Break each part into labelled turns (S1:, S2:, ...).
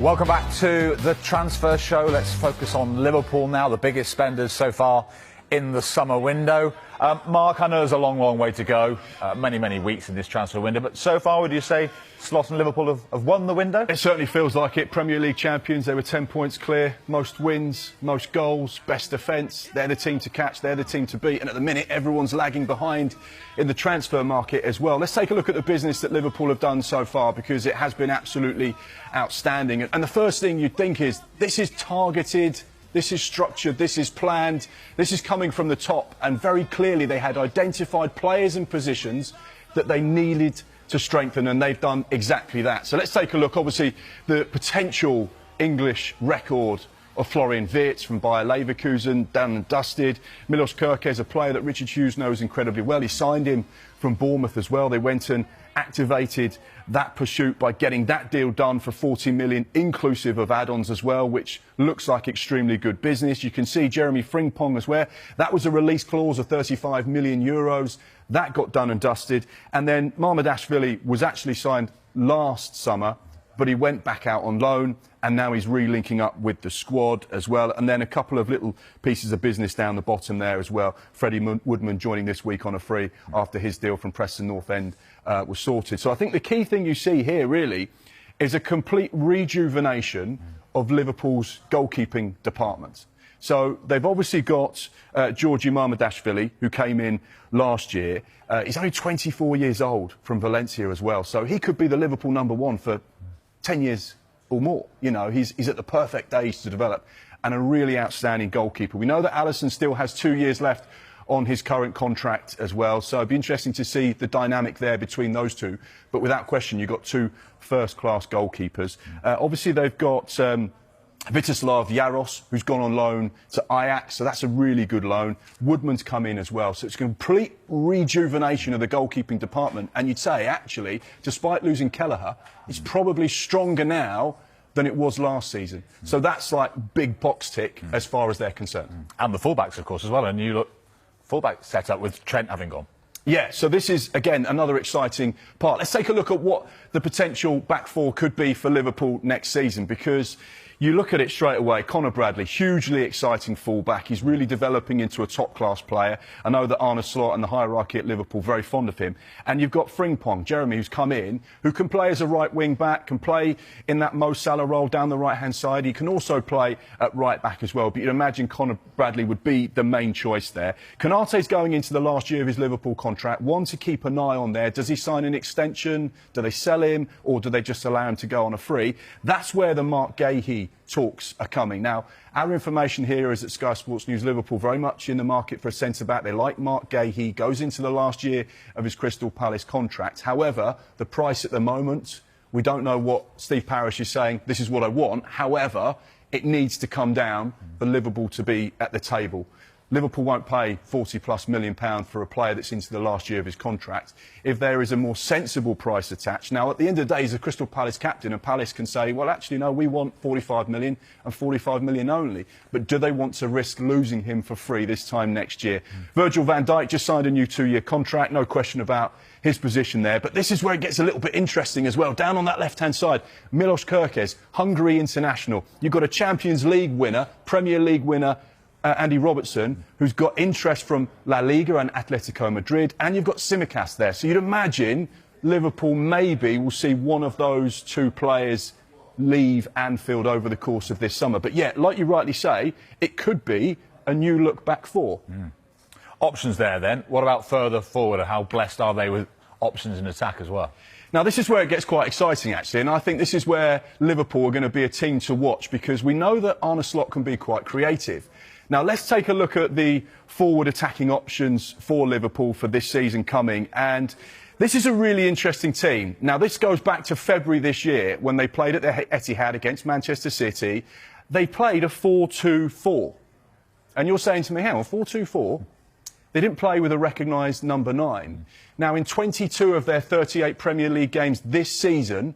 S1: Welcome back to the transfer show. Let's focus on Liverpool now, the biggest spenders so far in the summer window. Mark, I know there's a long, long way to go, many weeks in this transfer window, but so far, would you say Slot and Liverpool have won the window?
S2: It certainly feels like it. Premier League champions, they were 10 points clear, most wins, most goals, best defence. They're the team to catch, they're the team to beat, and at the minute, everyone's lagging behind in the transfer market as well. Let's take a look at the business that Liverpool have done so far, because it has been absolutely outstanding. And the first thing you'd think is, this is targeted, this is structured, this is planned, this is coming from the top, and very clearly they had identified players and positions that they needed to strengthen, and they've done exactly that. So let's take a look. Obviously, the potential English record of Florian Wirtz from Bayer Leverkusen, done and dusted. Milos Kerkez, a player that Richard Hughes knows incredibly well. He signed him from Bournemouth as well. They went and activated that pursuit by getting that deal done for 40 million, inclusive of add-ons as well, which looks like extremely good business. You can see Jeremy Frimpong as well. That was a release clause of 35 million euros. That got done and dusted. And then Mamardashvili was actually signed last summer, but he went back out on loan, and now he's re-linking up with the squad as well. And then a couple of little pieces of business down the bottom there as well. Freddie Woodman joining this week on a free after his deal from Preston North End was sorted. So I think the key thing you see here really is a complete rejuvenation of Liverpool's goalkeeping department. So they've obviously got Georgi Mamardashvili, who came in last year. He's only 24 years old, from Valencia as well. So he could be the Liverpool #1 for 10 years or more. You know, he's at the perfect age to develop, and a really outstanding goalkeeper. We know that Alisson still has 2 years left on his current contract as well, so it'd be interesting to see the dynamic there between those two. But without question, you've got two first-class goalkeepers. Obviously, they've got Vitislav Jaros, who's gone on loan to Ajax, so that's a really good loan. Woodman's come in as well, so it's a complete rejuvenation of the goalkeeping department. And you'd say, actually, despite losing Kelleher, it's probably stronger now than it was last season. So that's like big box tick as far as they're concerned.
S1: And the fullbacks, of course, as well. And you look fullback set up with Trent having gone.
S2: Yeah, so this is, again, another exciting part. Let's take a look at what the potential back four could be for Liverpool next season, because you look at it straight away. Conor Bradley, hugely exciting fullback. He's really developing into a top-class player. I know that Arne Slot and the hierarchy at Liverpool very fond of him. And you've got Frimpong, Jeremy, who's come in, who can play as a right wing-back, can play in that Mo Salah role down the right-hand side. He can also play at right-back as well. But you'd imagine Conor Bradley would be the main choice there. Konate's going into the last year of his Liverpool contract. One to keep an eye on there. Does he sign an extension? Do they sell him? Or do they just allow him to go on a free? That's where the Marc Guéhi talks are coming. Now, our information here is that Sky Sports News Liverpool very much in the market for a centre-back. They like Marc Guéhi. He goes into the last year of his Crystal Palace contract. However, the price at the moment, we don't know what Steve Parish is saying, this is what I want. However, it needs to come down for Liverpool to be at the table. Liverpool won't pay £40+ million for a player that's into the last year of his contract if there is a more sensible price attached. Now, at the end of the day, he's a Crystal Palace captain, and Palace can say, well, actually, no, we want 45 million and 45 million only. But do they want to risk losing him for free this time next year? Virgil van Dijk just signed a new 2-year contract, no question about his position there. But this is where it gets a little bit interesting as well. Down on that left-hand side, Milos Kerkez, Hungary international. You've got a Champions League winner, Premier League winner, Andy Robertson, who's got interest from La Liga and Atletico Madrid, and you've got Tsimikas there. So you'd imagine Liverpool maybe will see one of those two players leave Anfield over the course of this summer. But yeah, like you rightly say, it could be a new look back four.
S1: Options there then. What about further forward? How blessed are they with options in attack as well?
S2: Now, this is where it gets quite exciting, actually, and I think this is where Liverpool are going to be a team to watch, because we know that Arne Slot can be quite creative. Now, let's take a look at the forward attacking options for Liverpool for this season coming. And this is a really interesting team. Now, this goes back to February this year when they played at the Etihad against Manchester City. They played a 4-2-4. And you're saying to me, hang on, 4-2-4? They didn't play with a recognised number 9. Now, in 22 of their 38 Premier League games this season,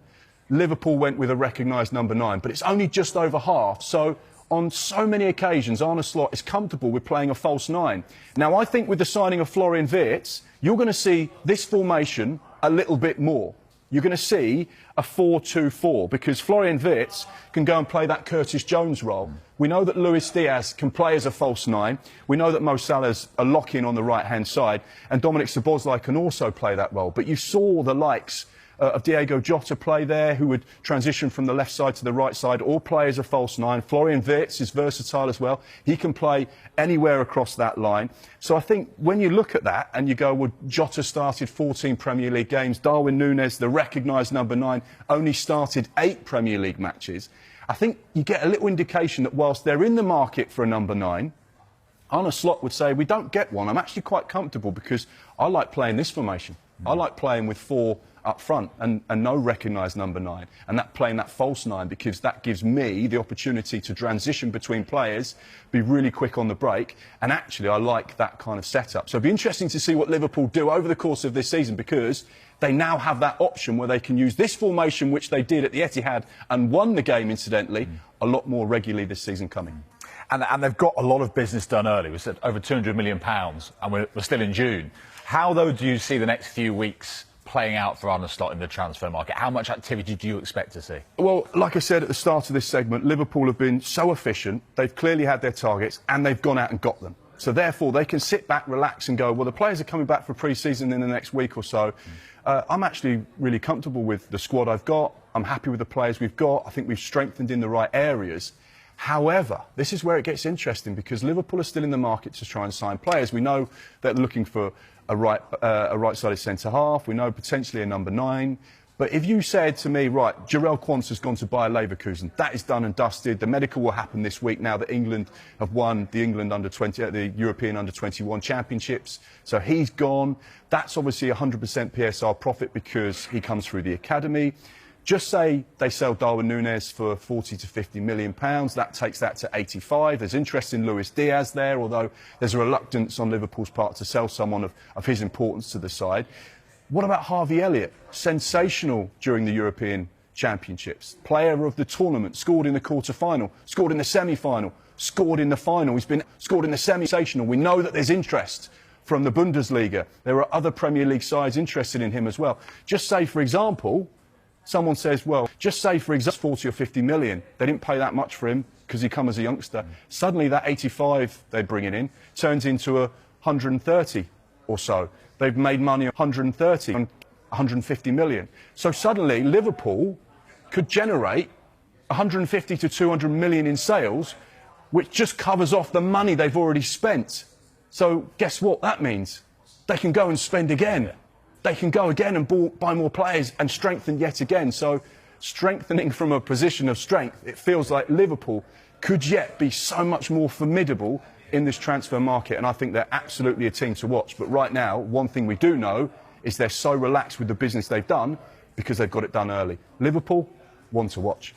S2: Liverpool went with a recognised number 9. But it's only just over half. So on so many occasions, Arne Slot is comfortable with playing a false 9. Now, I think with the signing of Florian Wirtz, you're going to see this formation a little bit more. you're going to see a 4-2-4 because Florian Wirtz can go and play that Curtis Jones role. We know that Luis Diaz can play as a false nine. We know that Mo Salah's a lock-in on the right-hand side, and Dominic Szoboszlai can also play that role. But you saw the likes of Diego Jota play there, who would transition from the left side to the right side, or play as a false nine. Florian Wirtz is versatile as well. He can play anywhere across that line. So I think when you look at that and you go, well, Jota started 14 Premier League games. Darwin Núñez, the recognised number 9, only started 8 Premier League matches. I think you get a little indication that whilst they're in the market for a number 9, Arne Slot would say, we don't get one. I'm actually quite comfortable because I like playing this formation. I like playing with 4 up front and no recognised number 9, and playing that false 9, because that gives me the opportunity to transition between players, be really quick on the break, and actually I like that kind of setup. So it'll be interesting to see what Liverpool do over the course of this season, because they now have that option where they can use this formation, which they did at the Etihad and won the game, incidentally, a lot more regularly this season coming.
S1: And they've got a lot of business done early. We said over £200 million, and we're still in June. How, though, do you see the next few weeks playing out for Arne Slot in the transfer market? How much activity do you expect to see?
S2: Well, like I said at the start of this segment, Liverpool have been so efficient. They've clearly had their targets and they've gone out and got them. So therefore, they can sit back, relax and go, well, the players are coming back for pre-season in the next week or so. I'm actually really comfortable with the squad I've got. I'm happy with the players we've got. I think we've strengthened in the right areas. However, this is where it gets interesting, because Liverpool are still in the market to try and sign players. We know they're looking for a right-sided centre-half. We know potentially a number 9. But if you said to me, right, Jarell Quansah has gone to Bayer Leverkusen, that is done and dusted. The medical will happen this week now that England have won the the European Under-21 Championships. So he's gone. That's obviously 100% PSR profit because he comes through the academy. Just say they sell Darwin Núñez for £40 to £50 million. That takes that to 85. There's interest in Luis Diaz there, although there's a reluctance on Liverpool's part to sell someone of his importance to the side. What about Harvey Elliott? Sensational during the European Championships. Player of the tournament, scored in the quarter-final, scored in the semi-final, scored in the final. He's been scored in the semi-sensational. We know that there's interest from the Bundesliga. There are other Premier League sides interested in him as well. Just say, for example, someone says, well, just say, for example, 40 or 50 million. They didn't pay that much for him because he come as a youngster. Suddenly that 85 they're bringing in turns into 130 or so. They've made money 130 and 150 million. So suddenly Liverpool could generate 150 to 200 million in sales, which just covers off the money they've already spent. So guess what that means? They can go and spend again. They can go again and buy more players and strengthen yet again. So strengthening from a position of strength, it feels like Liverpool could yet be so much more formidable in this transfer market, and I think they're absolutely a team to watch. But right now, one thing we do know is they're so relaxed with the business they've done because they've got it done early. Liverpool, one to watch.